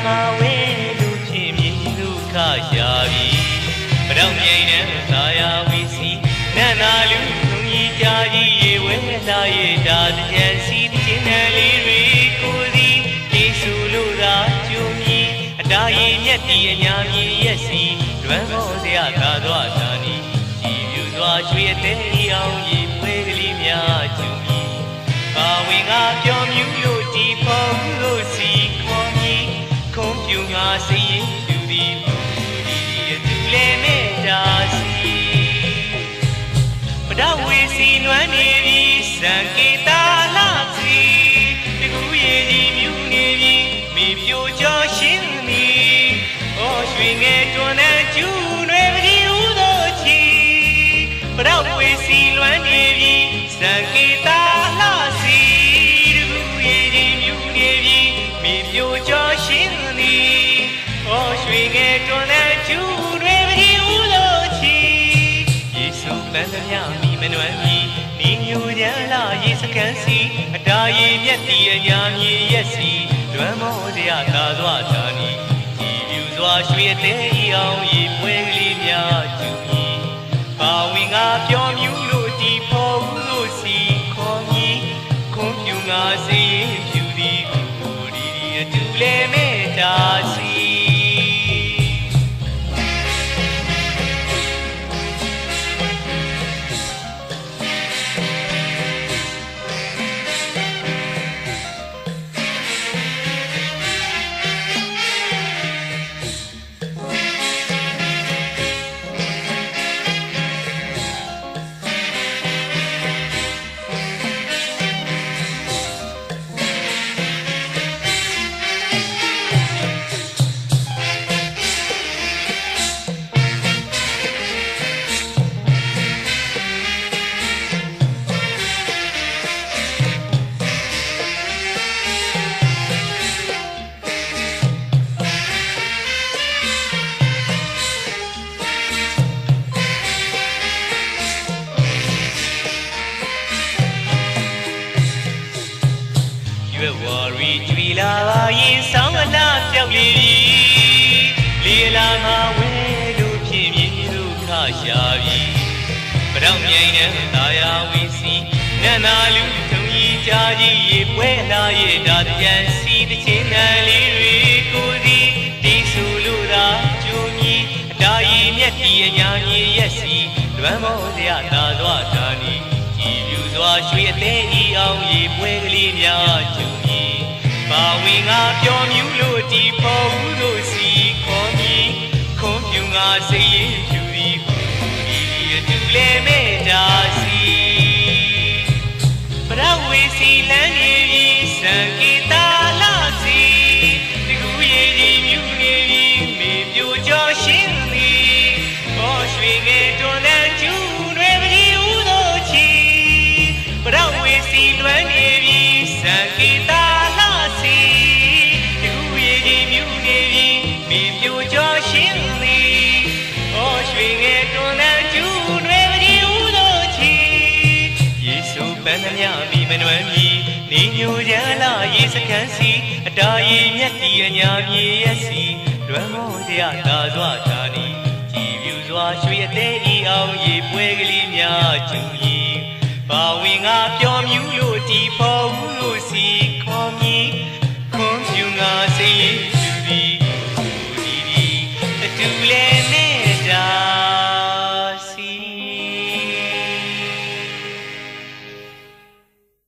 မှာဝဲလို့ဖြစ်မြည်လူခရှာပြီပတောင်မြိုင်နဲ့သာယာဝီစီနန္နာလူထုံကြီးကြာကြီးရေဝဲလာရဲ့ဒါတကြံစီတင်တယ်လေးတွေကိုစီတေဆူလို့သာကြုံမြည်အတားရင်မြက်တီအညာမြည်ရက်စီလွမ်းမောစရာသာသွားသာနီကြည်ပြူစွာရွှေတဲ့အောင်ရေပွဲကလေးများကြုံမြည်ပါဝင်ငါပြောမြူလို့ဒီပုံလို့စီခေါ်မြည်ခုံပြူငါစီရင်လူဒီလူဒီတူလေမေတာစီပဒဝေစီနွမ်းနေပြီစံကေတာလာစီတကူရေကြီးမြူနေပြီမိပြိုကျော်ရှင်းမီဩရွှေငယ်တွန်းတဲ့ကျူးတွေပကြီးဦးသောချီပဒဝေစီလွမ်းနေပြီစံကေတာလာစီတကူရေကြီးမြူနေပြီမိပြိုကျော်ရှင်းမီဩရွှေငယ်တွန်းတဲ့ကျူးတွေပကြီးဦးသောချီယေရှုပန်းသမျှမိမနွမ်းမီနီညူရန်လာရေစကန်စီအတားရေမြက်တီအညာမြေရက်စီလွမ်းမောစရာသာသွားသာနီကြည်ပြူစွာရွှေတဲ့အောင်ရေပွဲကလေးများကျူမီပါဝင်ငါပြောမြူလို့ဒီဖို့လို့စီခေါ်မီခုံပြူငါစီရင်ဖြူဒီကိုဒီအတူလဲမေတ္တာစီဝါရီကျွေလာပါရင်ဆောင်းအလားပြောက်လေလေလာမှာဝဲလို့ဖြစ်မြည်လို့ခရှာပြီပတောင်မြိုင်နဲ့သာယာဝီစီနန္နာလူထုံကြီးကြာကြီးရေပွဲလာရဲ့ဒါတကြံစီတချင်းတန်လေးတွေကိုစီတီဆူလို့သာကြုံကြီးအတားရီမြက်တီအညာကြီးရက်စီလွမ်းမောစရာသာသွားသာနီကြည်ပြူစွာရွှေအသေးအောင်ရေပွဲကလေးများကျုံပါဝင်ငါပြောမြူလို့ဒီဖို့လို့စီခေါ်မီခုံပြူငါစိတ်ရင်ဖြူဒီဒီအတူလဲမေတ္တာစီပရဝေစီလန်းနေပြီစံကေတာလာစီတကူရေကြီးမြူနေပြီမေပြိုကျော်ရှင်းသည်ဟောရွှေငယ်တွန်းတဲ့ကျူးတွေပကြီးဦးသောချီပရဝေစီလွမ်းနေပြီစံကေတာပန်းသမျှမိမနွမ်းမီနေညူရန်လာရေစကန်စီအတားရင်မြက်တီအညာမြေရက်စီလွမ်းမောစရာသာစွာသာနီကြည်ပြူစွာရွှေအသေးအောင်ရေပွဲကလေးများကျူကြီးပါဝင်ငါပြောမြူလို့ဒီဖို့